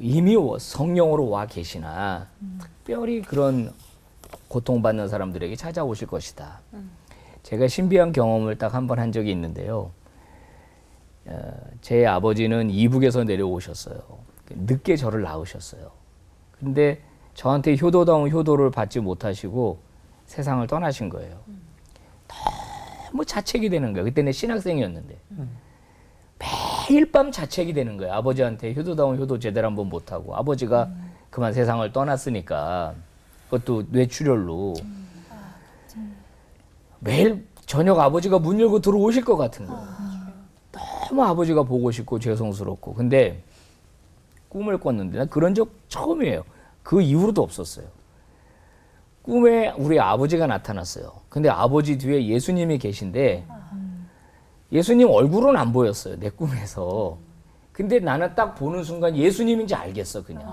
이미 성령으로 와 계시나 특별히 그런 고통받는 사람들에게 찾아오실 것이다. 제가 신비한 경험을 딱 한 번 한 적이 있는데요. 제 아버지는 이북에서 내려오셨어요. 늦게 저를 낳으셨어요. 근데 저한테 효도다운 효도를 받지 못하시고 세상을 떠나신 거예요. 너무 자책이 되는 거예요. 그때는 신학생이었는데. 매일 밤 자책이 되는 거예요. 아버지한테 효도다운 효도 제대로 한번 못하고. 아버지가 그만 세상을 떠났으니까 그것도 뇌출혈로. 매일 저녁 아버지가 문 열고 들어오실 것 같은 거예요. 너무 아버지가 보고 싶고 죄송스럽고. 근데 꿈을 꿨는데 난 그런 적 처음이에요. 그 이후로도 없었어요. 꿈에 우리 아버지가 나타났어요. 근데 아버지 뒤에 예수님이 계신데 예수님 얼굴은 안 보였어요. 내 꿈에서. 근데 나는 딱 보는 순간 예수님인지 알겠어 그냥.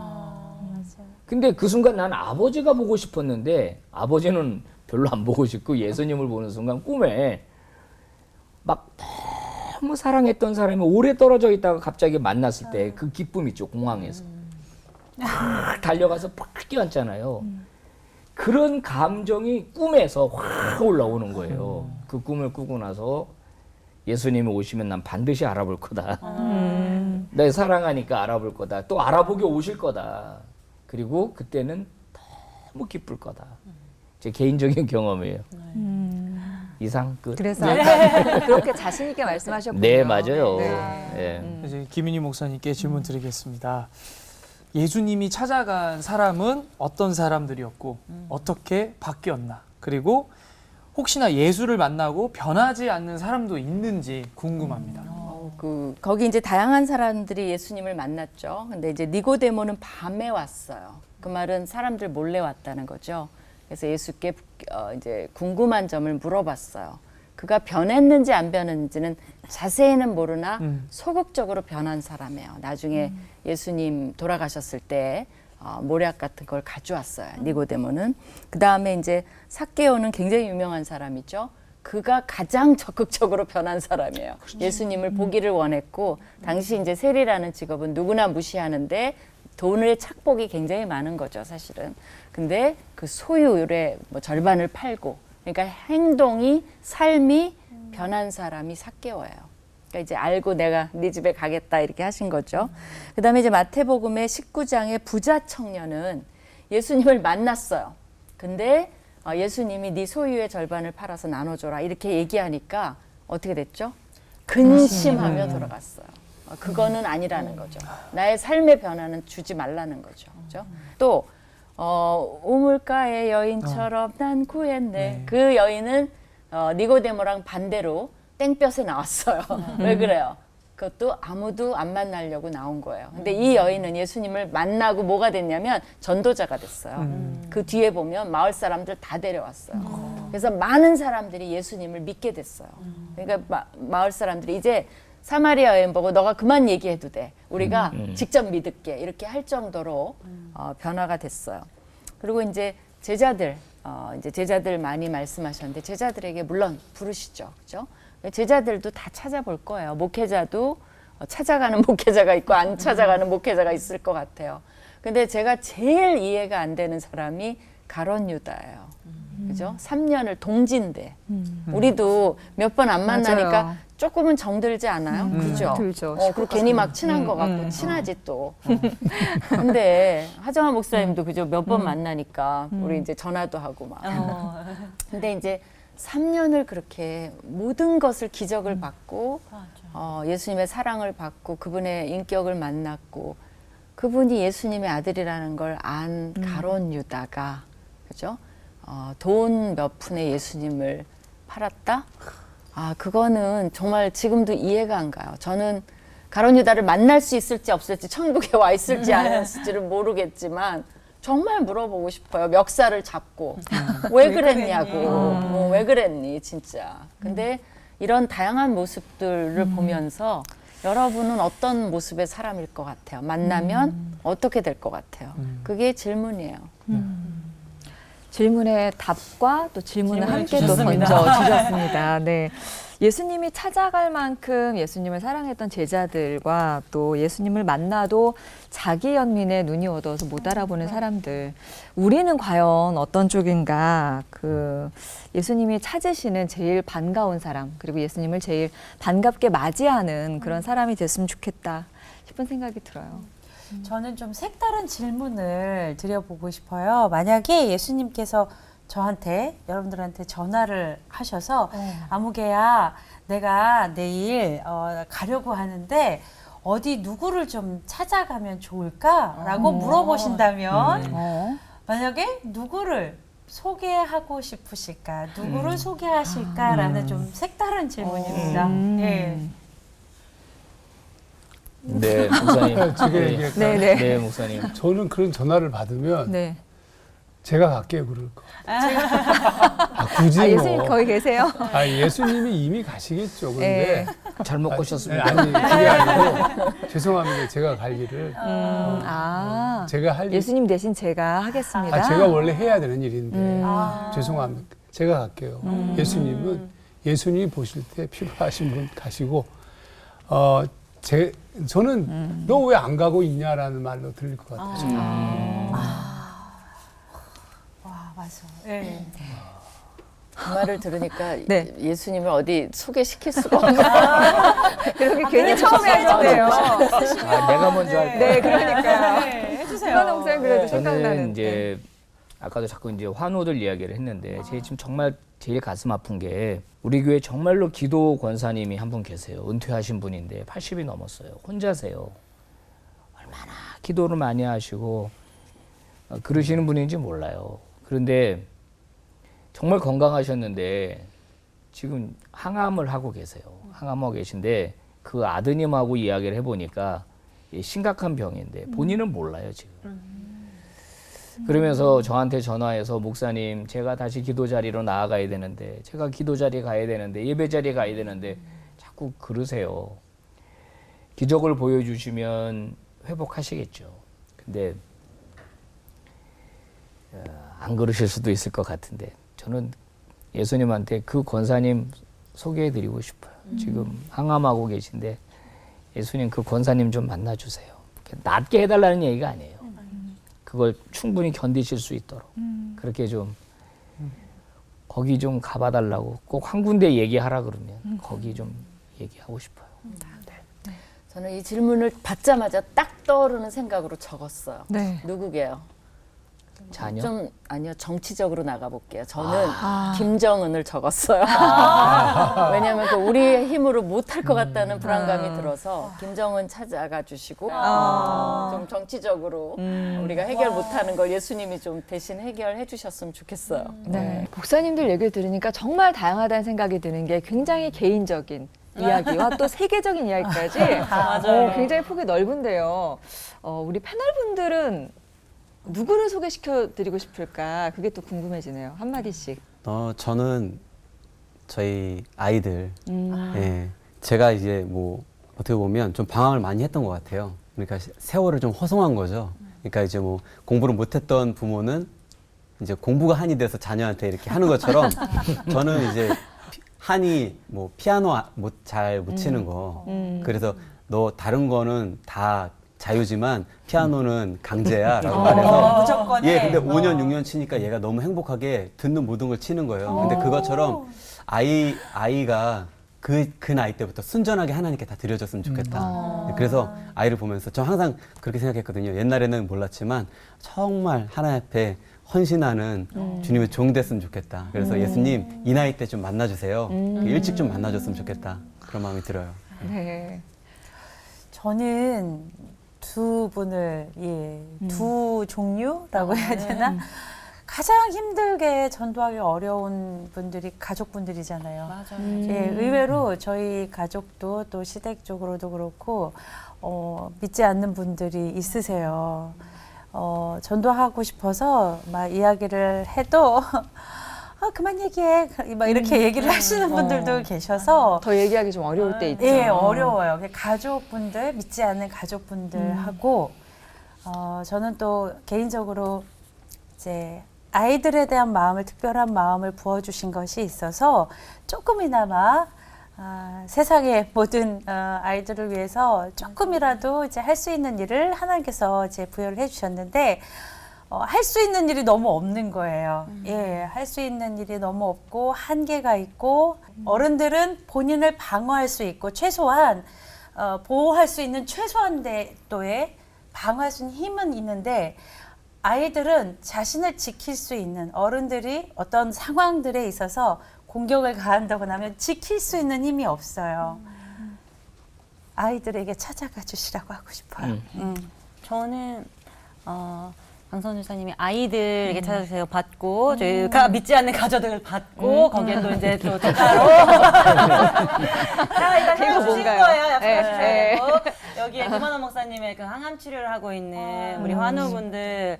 근데 그 순간 나는 아버지가 보고 싶었는데 아버지는 별로 안 보고 싶고 예수님을 보는 순간 꿈에 막 너무 사랑했던 사람이 오래 떨어져 있다가 갑자기 만났을 때 그 기쁨 있죠. 공항에서. 확 달려가서 팍 끼얹잖아요. 그런 감정이 꿈에서 확 올라오는 거예요. 그 꿈을 꾸고 나서 예수님이 오시면 난 반드시 알아볼 거다. 내 사랑하니까 알아볼 거다. 또 알아보게 오실 거다. 그리고 그때는 너무 기쁠 거다. 제 개인적인 경험이에요. 이상 끝. 그래서 아까 그렇게 자신 있게 말씀하셨군요. 네, 맞아요. 네. 예. 이제 김인희 목사님께 질문 드리겠습니다. 예수님이 찾아간 사람은 어떤 사람들이었고 어떻게 바뀌었나? 그리고 혹시나 예수를 만나고 변하지 않는 사람도 있는지 궁금합니다. 거기 이제 다양한 사람들이 예수님을 만났죠. 근데 이제 니고데모는 밤에 왔어요. 그 말은 사람들 몰래 왔다는 거죠. 그래서 예수께 이제 궁금한 점을 물어봤어요. 그가 변했는지 안 변했는지는 자세히는 모르나 소극적으로 변한 사람이에요. 나중에 예수님 돌아가셨을 때 모략 같은 걸 가져왔어요. 니고데모는. 그 다음에 이제 삭개오는 굉장히 유명한 사람이죠. 그가 가장 적극적으로 변한 사람이에요. 예수님을 보기를 원했고 당시 이제 세리라는 직업은 누구나 무시하는데 돈의 착복이 굉장히 많은 거죠, 사실은. 근데 그 소유의 뭐 절반을 팔고, 그러니까 행동이, 삶이 변한 사람이 삭개오예요. 그러니까 이제 알고 내가 네 집에 가겠다 이렇게 하신 거죠. 그다음에 이제 마태복음의 19장의 부자 청년은 예수님을 만났어요. 근데 예수님이 네 소유의 절반을 팔아서 나눠줘라 이렇게 얘기하니까 어떻게 됐죠? 근심하며 돌아갔어요. 그거는 아니라는 거죠. 나의 삶의 변화는 주지 말라는 거죠. 그렇죠? 또 우물가의 여인처럼 난 구했네. 네. 그 여인은 니고데모랑 반대로 땡볕에 나왔어요. 왜 그래요? 그것도 아무도 안 만나려고 나온 거예요. 근데 이 여인은 예수님을 만나고 뭐가 됐냐면 전도자가 됐어요. 그 뒤에 보면 마을 사람들 다 데려왔어요. 그래서 많은 사람들이 예수님을 믿게 됐어요. 그러니까 마을 사람들이 이제 사마리아 여인 보고 너가 그만 얘기해도 돼. 우리가 직접 믿을게. 이렇게 할 정도로 변화가 됐어요. 그리고 이제 제자들, 이제 제자들 많이 말씀하셨는데 제자들에게 물론 부르시죠. 그죠? 제자들도 다 찾아볼 거예요. 목회자도 찾아가는 목회자가 있고 안 찾아가는 목회자가 있을 것 같아요. 근데 제가 제일 이해가 안 되는 사람이 가룟 유다예요. 그죠? 3년을 동진대. 우리도 몇 번 안 만나니까 맞아요. 조금은 정들지 않아요? 그죠? 들죠. 그리고 괜히 막 친한 것 같고 친하지 또. 근데 하정아 목사님도 그죠? 몇 번 만나니까 우리 이제 전화도 하고 막. 근데 이제 3년을 그렇게 모든 것을 기적을 받고 예수님의 사랑을 받고 그분의 인격을 만났고 그분이 예수님의 아들이라는 걸 안 가룟 유다가 그죠? 돈 몇 푼에 예수님을 팔았다? 그거는 정말 지금도 이해가 안 가요. 저는 가룟 유다를 만날 수 있을지 없을지 천국에 와 있을지 안 있을지를 모르겠지만 정말 물어보고 싶어요. 멱살을 잡고 왜 그랬냐고 왜 그랬니 진짜. 근데 이런 다양한 모습들을 보면서 여러분은 어떤 모습의 사람일 것 같아요? 만나면 어떻게 될 것 같아요? 그게 질문이에요. 질문의 답과 또 질문을 질문을 함께 또 주셨습니다. 던져주셨습니다. 네. 예수님이 찾아갈 만큼 예수님을 사랑했던 제자들과 또 예수님을 만나도 자기 연민에 눈이 어두워서 못 알아보는 사람들. 우리는 과연 어떤 쪽인가? 예수님이 찾으시는 제일 반가운 사람, 그리고 예수님을 제일 반갑게 맞이하는 그런 사람이 됐으면 좋겠다 싶은 생각이 들어요. 저는 좀 색다른 질문을 드려보고 싶어요. 만약에 예수님께서 저한테, 여러분들한테 전화를 하셔서 아무개야, 내가 내일 가려고 하는데 어디 누구를 좀 찾아가면 좋을까라고 물어보신다면 만약에 누구를 소개하고 싶으실까, 누구를 소개하실까라는 좀 색다른 질문입니다. 예. 네, 목사님. 제가 네. 얘기할까요? 네네. 네, 목사님. 저는 그런 전화를 받으면 네. 제가 갈게요, 그럴 거. 굳이 아, 뭐. 예수님 거기 계세요? 예수님이 이미 가시겠죠. 그런데 잘못 꼬셨습니다. 아니 그게 아니고 죄송합니다. 제가 갈 일을 제가 할 일. 예수님 대신 제가 하겠습니다. 제가 원래 해야 되는 일인데 죄송합니다. 제가 갈게요. 예수님이 보실 때 필요하신 분 가시고 저는 너 왜 안 가고 있냐라는 말로 들릴 것 같아요. 와, 맞아. 예. 그 말을 들으니까 네. 예수님을 어디 소개시킬 수가 없는. 그렇게 괜히 처음에 하셨대요. 내가 먼저 할게요. 네, 그러니까요. 네, 해주세요. 이관호 목사님 그래도 저는 생각나는. 이제 아까도 자꾸 이제 환우들 이야기를 했는데 지금 정말 제일 가슴 아픈 게 우리 교회 정말로 기도 권사님이 한 분 계세요. 은퇴하신 분인데 80이 넘었어요. 혼자세요. 얼마나 기도를 많이 하시고 그러시는 분인지 몰라요. 그런데 정말 건강하셨는데 지금 항암을 하고 계세요. 항암하고 계신데 그 아드님하고 이야기를 해보니까 심각한 병인데 본인은 몰라요 지금. 그러면서 저한테 전화해서 목사님 제가 다시 기도 자리로 나아가야 되는데 제가 기도 자리에 가야 되는데 예배 자리에 가야 되는데 자꾸 그러세요. 기적을 보여주시면 회복하시겠죠. 근데 안 그러실 수도 있을 것 같은데 저는 예수님한테 그 권사님 소개해드리고 싶어요. 지금 항암하고 계신데 예수님 그 권사님 좀 만나주세요. 낫게 해달라는 얘기가 아니에요. 그걸 충분히 견디실 수 있도록 그렇게 좀 거기 좀 가봐달라고 꼭 한 군데 얘기하라 그러면 거기 좀 얘기하고 싶어요. 네. 저는 이 질문을 받자마자 딱 떠오르는 생각으로 적었어요. 네. 누구게요? 자녀? 아니요, 정치적으로 나가볼게요. 저는 김정은을 적었어요. 왜냐하면 우리의 힘으로 못할 것 같다는 불안감이 들어서 김정은 찾아가 주시고 좀 정치적으로 우리가 해결 못하는 걸 예수님이 좀 대신 해결해 주셨으면 좋겠어요. 네. 목사님들 얘기를 들으니까 정말 다양하다는 생각이 드는 게 굉장히 개인적인 이야기와 또 세계적인 이야기까지 굉장히 폭이 넓은데요. 우리 패널분들은 누구를 소개시켜 드리고 싶을까? 그게 또 궁금해지네요. 한마디씩. 저는 저희 아이들, 예, 제가 이제 뭐 어떻게 보면 좀 방황을 많이 했던 것 같아요. 그러니까 세월을 좀 허송한 거죠. 그러니까 이제 뭐 공부를 못했던 부모는 이제 공부가 한이 돼서 자녀한테 이렇게 하는 것처럼 저는 이제 한이 뭐 피아노 잘 못 치는 거. 그래서 너 다른 거는 다 자유지만 피아노는 강제야라고 말해서 무조건 근데 5년 6년 치니까 얘가 너무 행복하게 듣는 모든 걸 치는 거예요. 근데 그것처럼 아이가 그 나이 때부터 순전하게 하나님께 다 드려졌으면 좋겠다. 그래서 아이를 보면서 저 항상 그렇게 생각했거든요. 옛날에는 몰랐지만 정말 하나님 앞에 헌신하는 주님의 종 됐으면 좋겠다. 그래서 예수님 이 나이 때 좀 만나주세요. 일찍 좀 만나줬으면 좋겠다. 그런 마음이 들어요. 네. 저는 두 분을 두 종류라고 해야 되나? 가장 힘들게 전도하기 어려운 분들이 가족분들이잖아요. 맞아요. 예, 의외로 저희 가족도 또 시댁 쪽으로도 그렇고 믿지 않는 분들이 있으세요. 전도하고 싶어서 막 이야기를 해도 그만 얘기해. 막 이렇게 얘기를 하시는 분들도 계셔서 더 얘기하기 좀 어려울 때 있죠. 예, 어려워요. 가족분들, 믿지 않는 가족분들하고 저는 또 개인적으로 이제 아이들에 대한 마음을, 특별한 마음을 부어주신 것이 있어서 조금이나마 세상의 모든 아이들을 위해서 조금이라도 이제 할 수 있는 일을 하나님께서 이제 부여를 해주셨는데 할 수 있는 일이 너무 없는 거예요. 예, 할 수 있는 일이 너무 없고 한계가 있고 어른들은 본인을 방어할 수 있고 최소한 보호할 수 있는 최소한 정도의 방어할 수 있는 힘은 있는데 아이들은 자신을 지킬 수 있는 어른들이 어떤 상황들에 있어서 공격을 가한다고 하면 지킬 수 있는 힘이 없어요. 아이들에게 찾아가 주시라고 하고 싶어요. 저는 강선 주사님이 아이들에게 찾아주세요 받고 저희가 믿지 않는 가족들을 받고 거기에 또 이제 또 추가로 일단 해주신 거예요. 약속하시고 여기에 김원호 목사님의 그 항암 치료를 하고 있는 우리 환우분들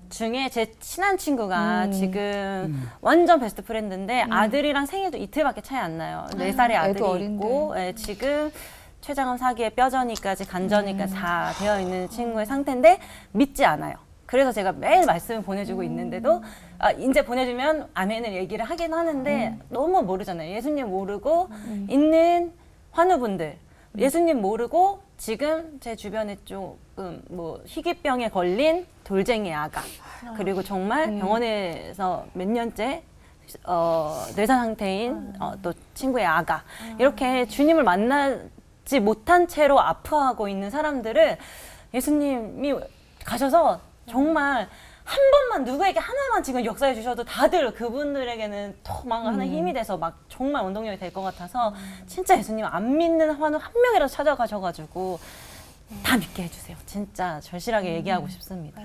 중에 제 친한 친구가 지금 완전 베스트 프렌드인데 아들이랑 생일도 이틀밖에 차이 안 나요. 4살의 아들이 있고 지금 췌장암 4기에 뼈전이까지 간전이까지 다 되어 있는 친구의 상태인데 믿지 않아요. 그래서 제가 매일 말씀을 보내주고 있는데도 이제 보내주면 아멘을 얘기를 하긴 하는데 너무 모르잖아요. 예수님 모르고 있는 환우분들, 예수님 모르고 지금 제 주변에 조금 뭐 희귀병에 걸린 돌쟁이 아가, 그리고 정말 병원에서 몇 년째 뇌사 상태인 또 친구의 아가, 이렇게 주님을 만나지 못한 채로 아파하고 있는 사람들을 예수님이 가셔서 정말 한 번만 누구에게 하나만 지금 역사해 주셔도 다들 그분들에게는 더 망하는 힘이 돼서 막 정말 원동력이 될 것 같아서 진짜 예수님 안 믿는 환우 한 명이라도 찾아가셔가지고 다 믿게 해주세요. 진짜 절실하게 얘기하고 싶습니다.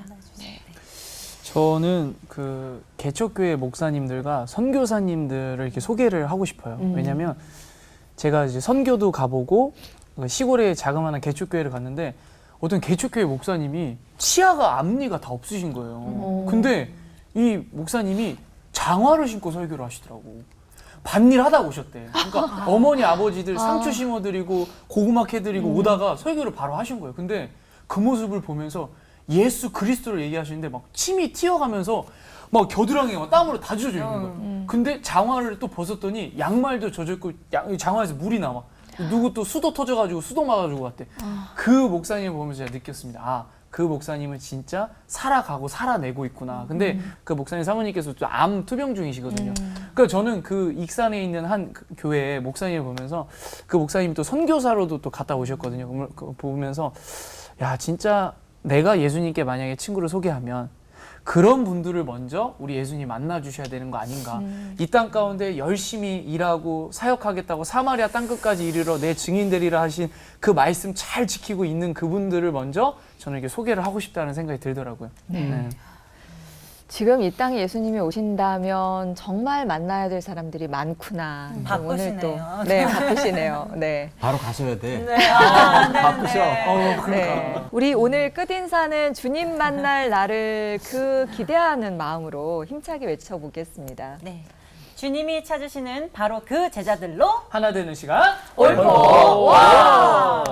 저는 그 개척교회 목사님들과 선교사님들을 이렇게 소개를 하고 싶어요. 왜냐면 제가 이제 선교도 가보고 시골에 자그마한 개척교회를 갔는데 어떤 개척교회 목사님이 치아가 앞니가 다 없으신 거예요. 근데 이 목사님이 장화를 신고 설교를 하시더라고. 밭일 하다 오셨대. 그러니까 어머니 아버지들 상추 심어드리고 고구마 캐드리고 오다가 설교를 바로 하신 거예요. 근데 그 모습을 보면서 예수 그리스도를 얘기하시는데 막 침이 튀어가면서 막 겨드랑이가 막 땀으로 다 젖어 있는 거예요. 근데 장화를 또 벗었더니 양말도 젖어 있고 장화에서 물이 나와. 누구 또 수도 터져가지고 수도 막아주고 갔대. 그 목사님을 보면서 제가 느꼈습니다. 그 목사님은 진짜 살아가고 살아내고 있구나. 근데 그 목사님 사모님께서 또 암 투병 중이시거든요. 그러니까 저는 그 익산에 있는 한 교회 목사님을 보면서 그 목사님이 또 선교사로도 또 갔다 오셨거든요. 보면서 야 진짜 내가 예수님께 만약에 친구를 소개하면 그런 분들을 먼저 우리 예수님 만나주셔야 되는 거 아닌가. 이 땅 가운데 열심히 일하고 사역하겠다고 사마리아 땅끝까지 이르러 내 증인 되리라 하신 그 말씀 잘 지키고 있는 그분들을 먼저 저는 이렇게 소개를 하고 싶다는 생각이 들더라고요. 네. 지금 이 땅에 예수님이 오신다면 정말 만나야 될 사람들이 많구나. 오늘 또 네, 바쁘시네요. 네. 바로 가셔야 돼. 네. 바쁘셔. 그러니까. 네. 우리 오늘 끝인사는 주님 만날 날을 그 기대하는 마음으로 힘차게 외쳐보겠습니다. 네. 주님이 찾으시는 바로 그 제자들로 하나 되는 시간 옳고 와!